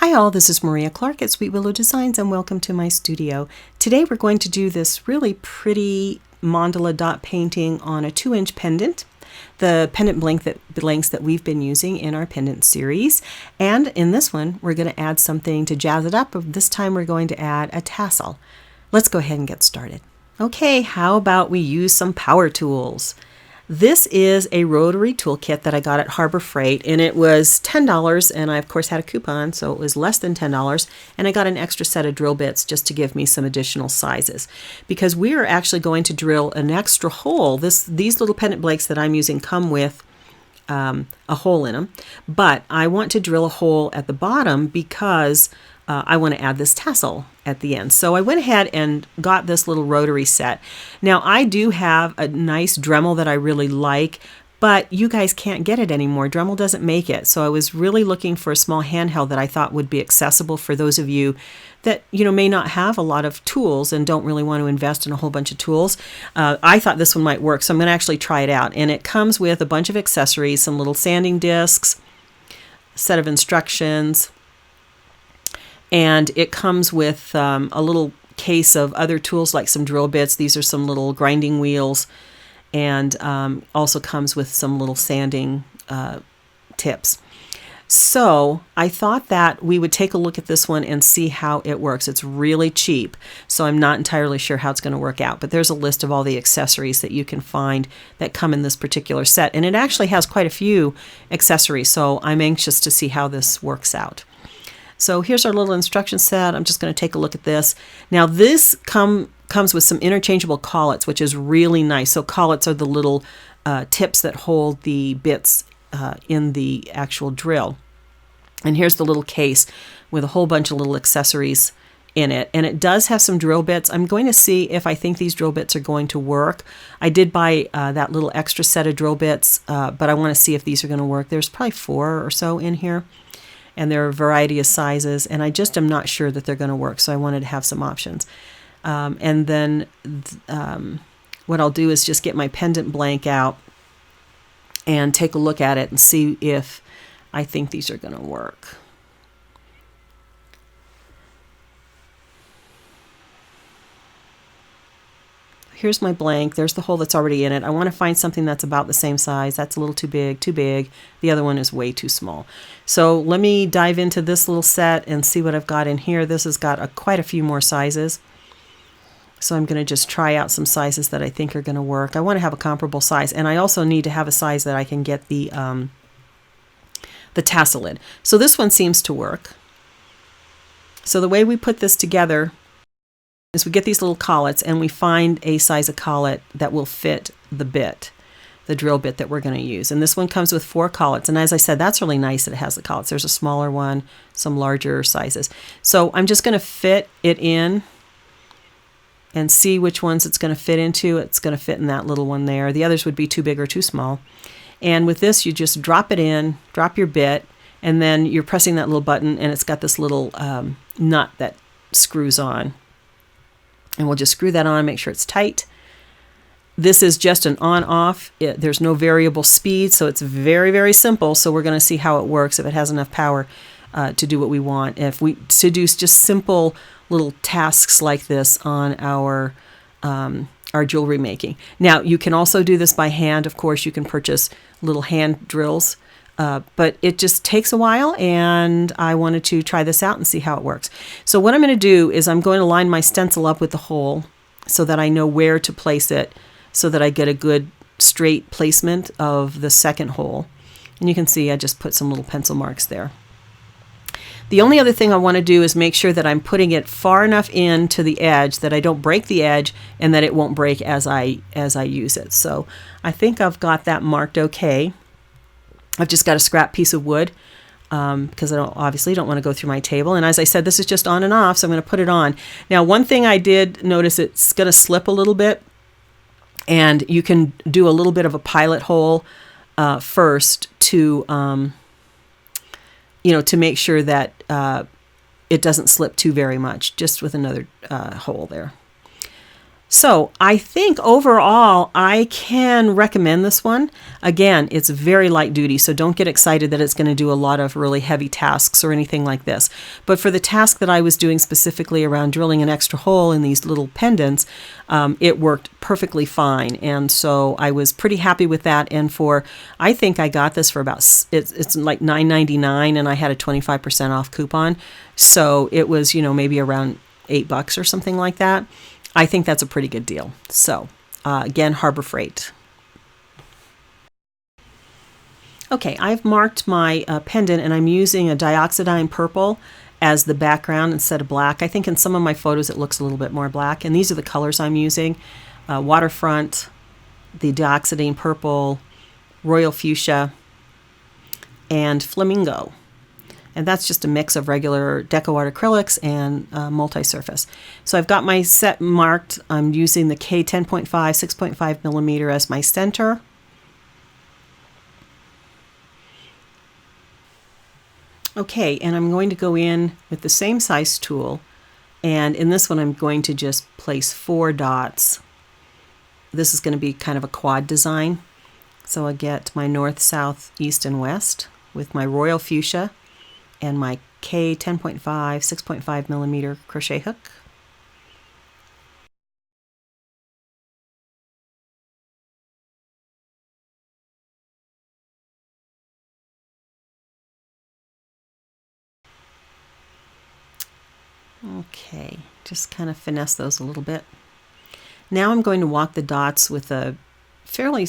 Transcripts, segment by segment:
Hi all, this is Maria Clark at Sweet Willow Designs and welcome to my studio. Today we're going to do this really pretty mandala dot painting on a 2-inch pendant, the pendant blanks that we've been using in our pendant series. And in this one we're going to add something to jazz it up. This time we're going to add a tassel. Let's go ahead and get started. Okay, how about we use some power tools? This is a rotary toolkit that I got at Harbor Freight, and it was $10, and I of course had a coupon, so it was less than $10, and I got an extra set of drill bits just to give me some additional sizes. Because we are actually going to drill an extra hole. These little pendant blanks that I'm using come with a hole in them, but I want to drill a hole at the bottom because I want to add this tassel at the end. So I went ahead and got this little rotary set. Now I do have a nice Dremel that I really like, but you guys can't get it anymore. Dremel doesn't make it. So I was really looking for a small handheld that I thought would be accessible for those of you that may not have a lot of tools and don't really want to invest in a whole bunch of tools. I thought this one might work, so I'm going to actually try it out. And it comes with a bunch of accessories, some little sanding discs, a set of instructions, and it comes with a little case of other tools like some drill bits. These are some little grinding wheels, and also comes with some little sanding tips. So I thought that we would take a look at this one and see how it works. It's really cheap, so I'm not entirely sure how it's going to work out, but there's a list of all the accessories that you can find that come in this particular set, and it actually has quite a few accessories, so I'm anxious to see how this works out. So here's our little instruction set. I'm just going to take a look at this. Now this comes with some interchangeable collets, which is really nice. So collets are the little tips that hold the bits in the actual drill. And here's the little case with a whole bunch of little accessories in it. And it does have some drill bits. I'm going to see if I think these drill bits are going to work. I did buy that little extra set of drill bits, but I want to see if these are going to work. There's probably 4 or so in here. And there are a variety of sizes, and I just am not sure that they're going to work, so I wanted to have some options. And then what I'll do is just get my pendant blank out and take a look at it and see if I think these are going to work. Here's my blank. There's the hole that's already in it. I want to find something that's about the same size. That's a little too big, too big. The other one is way too small. So let me dive into this little set and see what I've got in here. This has got quite a few more sizes. So I'm going to just try out some sizes that I think are going to work. I want to have a comparable size, and I also need to have a size that I can get the tassel in. So this one seems to work. So the way we put this together is we get these little collets and we find a size of collet that will fit the bit, the drill bit that we're going to use. And this one comes with 4 collets. And as I said, that's really nice that it has the collets. There's a smaller one, some larger sizes. So I'm just going to fit it in and see which ones it's going to fit into. It's going to fit in that little one there. The others would be too big or too small. And with this, you just drop it in, drop your bit, and then you're pressing that little button, and it's got this little nut that screws on. And we'll just screw that on, make sure it's tight. This is just an on-off. There's no variable speed, so it's very, very simple. So we're going to see how it works, if it has enough power to do what we want. If we to do just simple little tasks like this on our jewelry making. Now, you can also do this by hand. Of course, you can purchase little hand drills. But it just takes a while, and I wanted to try this out and see how it works. So what I'm going to do is I'm going to line my stencil up with the hole so that I know where to place it so that I get a good straight placement of the second hole. And you can see I just put some little pencil marks there. The only other thing I want to do is make sure that I'm putting it far enough in to the edge that I don't break the edge and that it won't break as I use it. So I think I've got that marked okay. I've just got a scrap piece of wood because I obviously don't want to go through my table. And as I said, this is just on and off, so I'm going to put it on. Now, one thing I did notice, it's going to slip a little bit, and you can do a little bit of a pilot hole first to, to make sure that it doesn't slip too very much, just with another hole there. So I think overall I can recommend this one. Again, it's very light duty, so don't get excited that it's going to do a lot of really heavy tasks or anything like this. But for the task that I was doing specifically around drilling an extra hole in these little pendants, it worked perfectly fine. And so I was pretty happy with that. And I think I got this for about, it's like $9.99, and I had a 25% off coupon. So it was, maybe around $8 or something like that. I think that's a pretty good deal. So again, Harbor Freight. Okay, I've marked my pendant, and I'm using a Dioxazine purple as the background instead of black. I think in some of my photos it looks a little bit more black, and these are the colors I'm using. Waterfront, the Dioxazine purple, Royal Fuchsia, and Flamingo. And that's just a mix of regular DecoArt acrylics and multi-surface. So I've got my set marked. I'm using the K 10.5, 6.5 millimeter as my center. Okay, and I'm going to go in with the same size tool. And in this one, I'm going to just place 4 dots. This is going to be kind of a quad design. So I get my north, south, east, and west with my Royal Fuchsia and my K 10.5, 6.5 millimeter crochet hook. Okay, just kind of finesse those a little bit. Now I'm going to walk the dots with a fairly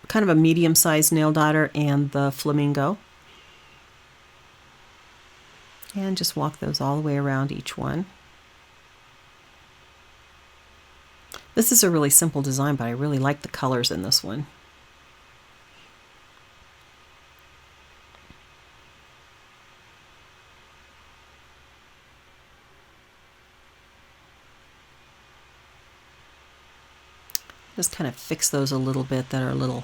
kind of a medium-sized nail dotter and the Flamingo. And just walk those all the way around each one. This is a really simple design, but I really like the colors in this one. Just kind of fix those a little bit that are a little...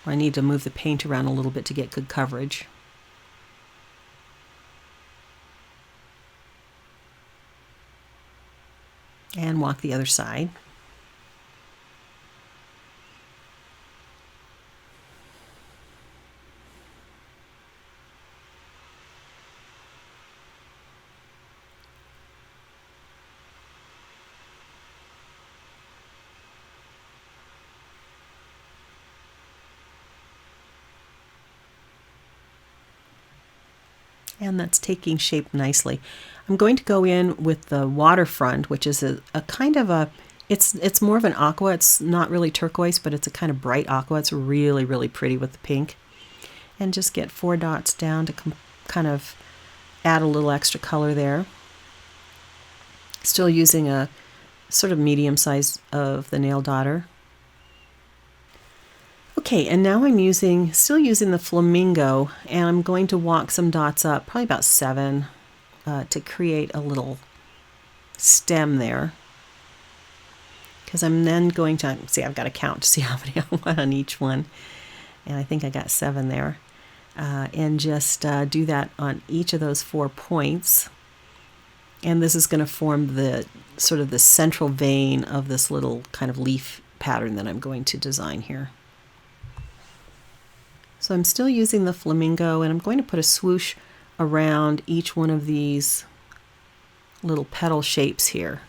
I need to move the paint around a little bit to get good coverage. And walk the other side. And that's taking shape nicely. I'm going to go in with the Waterfront, which is a kind of a, it's more of an aqua. It's not really turquoise, but it's a kind of bright aqua. It's really, really pretty with the pink. And just get 4 dots down to kind of add a little extra color there. Still using a sort of medium size of the nail dotter. Okay, and now I'm still using the Flamingo, and I'm going to walk some dots up, probably about 7, to create a little stem there. Because I'm then going to, see, I've got to count to see how many I want on each one. And I think I got 7 there. And just do that on each of those 4 points. And this is going to form the sort of the central vein of this little kind of leaf pattern that I'm going to design here. So I'm still using the Flamingo, and I'm going to put a swoosh around each one of these little petal shapes here.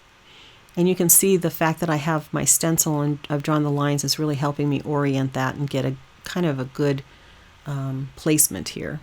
And you can see the fact that I have my stencil and I've drawn the lines is really helping me orient that and get a kind of a good placement here.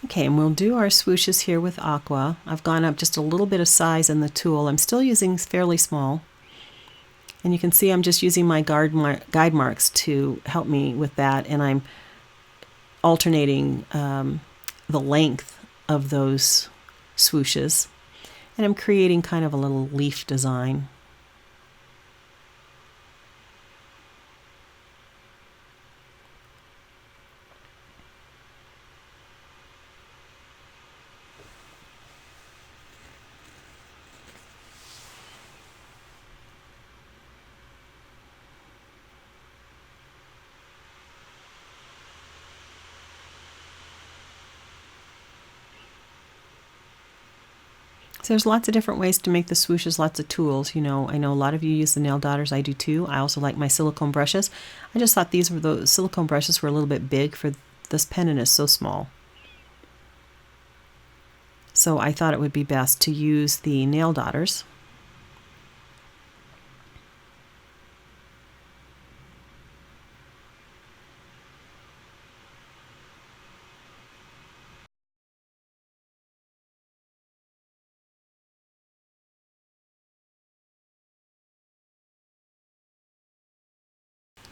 Okay, and we'll do our swooshes here with aqua. I've gone up just a little bit of size in the tool. I'm still using fairly small. And you can see I'm just using my guide marks to help me with that, and I'm alternating the length of those swooshes. And I'm creating kind of a little leaf design. So there's lots of different ways to make the swooshes, lots of tools. You know, I know a lot of you use the nail dotters. I do too. I also like my silicone brushes. I just thought the silicone brushes were a little bit big for this pendant is so small. So I thought it would be best to use the nail dotters.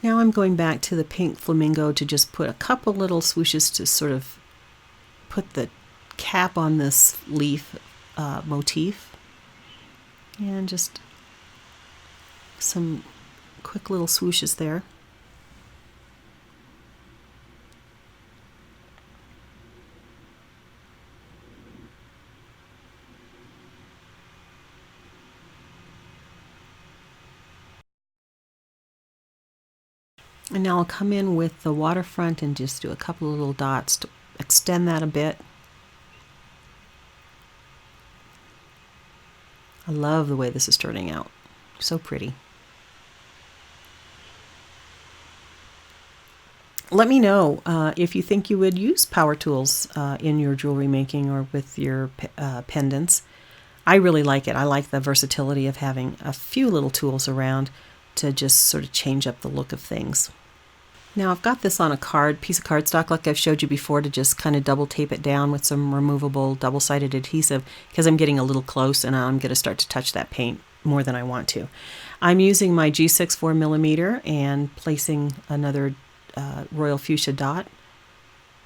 Now I'm going back to the pink Flamingo to just put a couple little swooshes to sort of put the cap on this leaf motif. And just some quick little swooshes there. And now I'll come in with the Waterfront and just do a couple of little dots to extend that a bit. I love the way this is turning out. So pretty. Let me know if you think you would use power tools in your jewelry making or with your pendants. I really like it. I like the versatility of having a few little tools around to just sort of change up the look of things. Now I've got this on a piece of cardstock like I've showed you before to just kind of double tape it down with some removable double-sided adhesive because I'm getting a little close and I'm going to start to touch that paint more than I want to. I'm using my G6 4mm and placing another Royal Fuchsia dot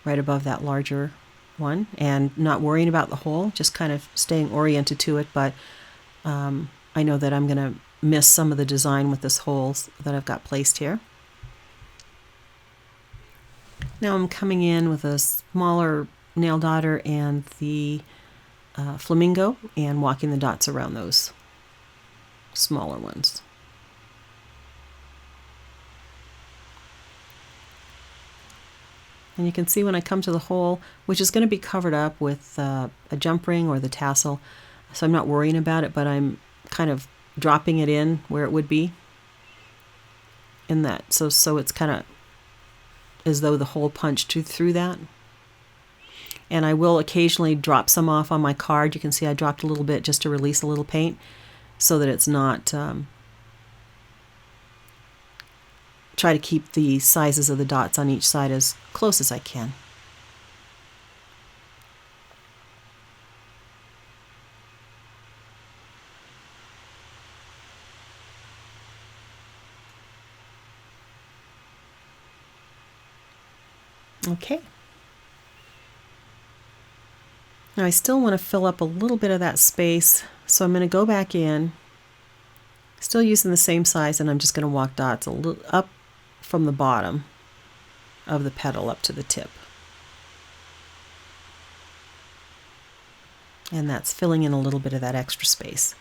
right above that larger one and not worrying about the hole, just kind of staying oriented to it, but I know that I'm going to miss some of the design with this holes that I've got placed here. Now I'm coming in with a smaller nail dotter and the Flamingo and walking the dots around those smaller ones. And you can see when I come to the hole, which is going to be covered up with a jump ring or the tassel, so I'm not worrying about it, but I'm kind of dropping it in where it would be in that, so it's kind of as though the hole punched through that. And I will occasionally drop some off on my card. You can see I dropped a little bit just to release a little paint so that it's not try to keep the sizes of the dots on each side as close as I can. Okay. Now I still want to fill up a little bit of that space, so I'm going to go back in, still using the same size, and I'm just going to walk dots a little up from the bottom of the petal up to the tip. And that's filling in a little bit of that extra space.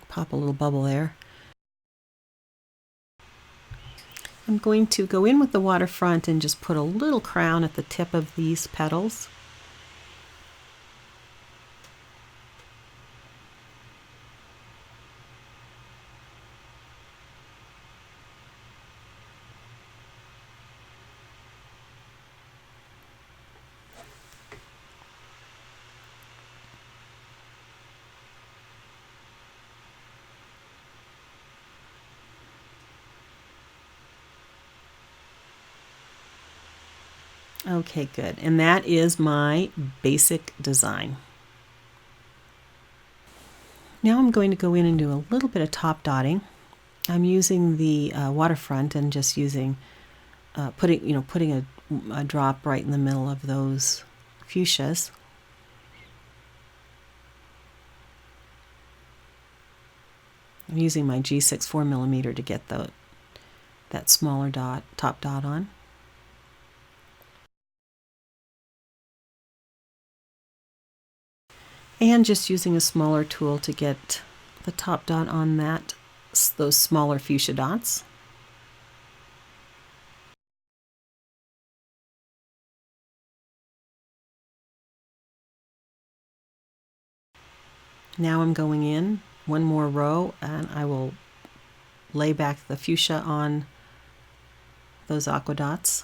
Pop a little bubble there. I'm going to go in with the Waterfront and just put a little crown at the tip of these petals. Okay, good. And that is my basic design. Now I'm going to go in and do a little bit of top dotting. I'm using the Waterfront and just using putting a drop right in the middle of those fuchsias. I'm using my G6 4mm to get that smaller top dot on. And just using a smaller tool to get the top dot on those smaller fuchsia dots. Now I'm going in one more row and I will lay back the fuchsia on those aqua dots.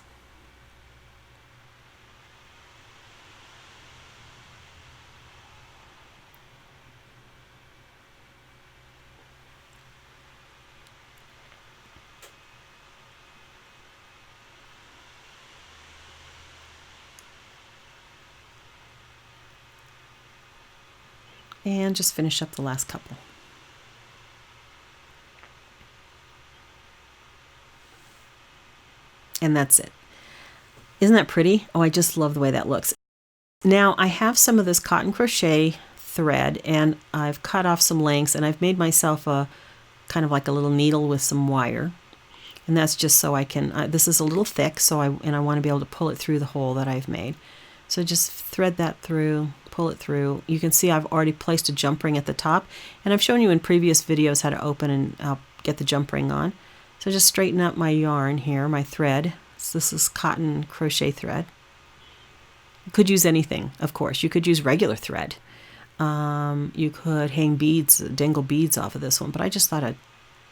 And just finish up the last couple. And that's it. Isn't that pretty? Oh, I just love the way that looks. Now I have some of this cotton crochet thread and I've cut off some lengths and I've made myself a kind of like a little needle with some wire. And that's just so I can, this is a little thick, so I want to be able to pull it through the hole that I've made. So just thread that through, pull it through. You can see I've already placed a jump ring at the top, and I've shown you in previous videos how to open and get the jump ring on. So just straighten up my yarn here, my thread. So this is cotton crochet thread. You could use anything, of course. You could use regular thread. You could hang beads, dangle beads off of this one, but I just thought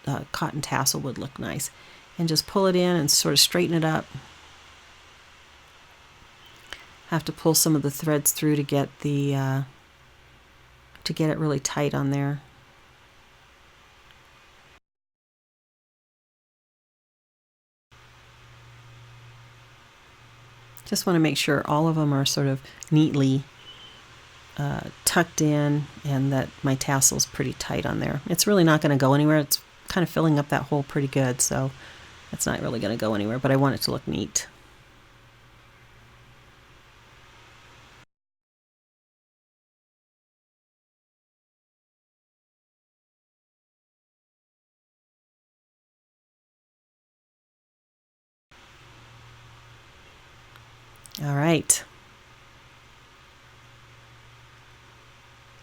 a cotton tassel would look nice. And just pull it in and sort of straighten it up. Have to pull some of the threads through to get it really tight on there. Just want to make sure all of them are sort of neatly tucked in and that my tassel's pretty tight on there. It's really not going to go anywhere. It's kind of filling up that hole pretty good, so it's not really going to go anywhere, but I want it to look neat. All right.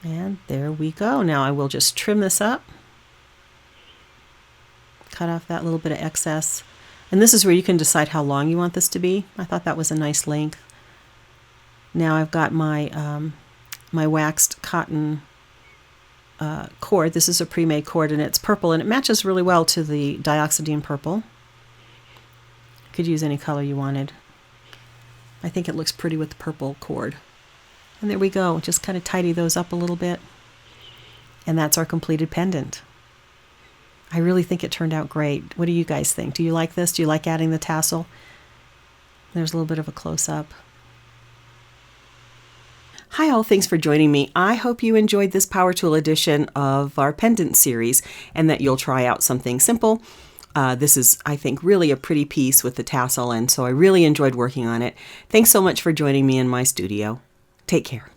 And there we go. Now I will just trim this up. Cut off that little bit of excess. And this is where you can decide how long you want this to be. I thought that was a nice length. Now I've got my my waxed cotton cord. This is a pre-made cord and it's purple and it matches really well to the Dioxazine purple. You could use any color you wanted. I think it looks pretty with the purple cord. And there we go. Just kind of tidy those up a little bit. And that's our completed pendant. I really think it turned out great. What do you guys think? Do you like this? Do you like adding the tassel? There's a little bit of a close-up. Hi all, thanks for joining me. I hope you enjoyed this Power Tool edition of our pendant series and that you'll try out something simple. This is, I think, really a pretty piece with the tassel, and so I really enjoyed working on it. Thanks so much for joining me in my studio. Take care.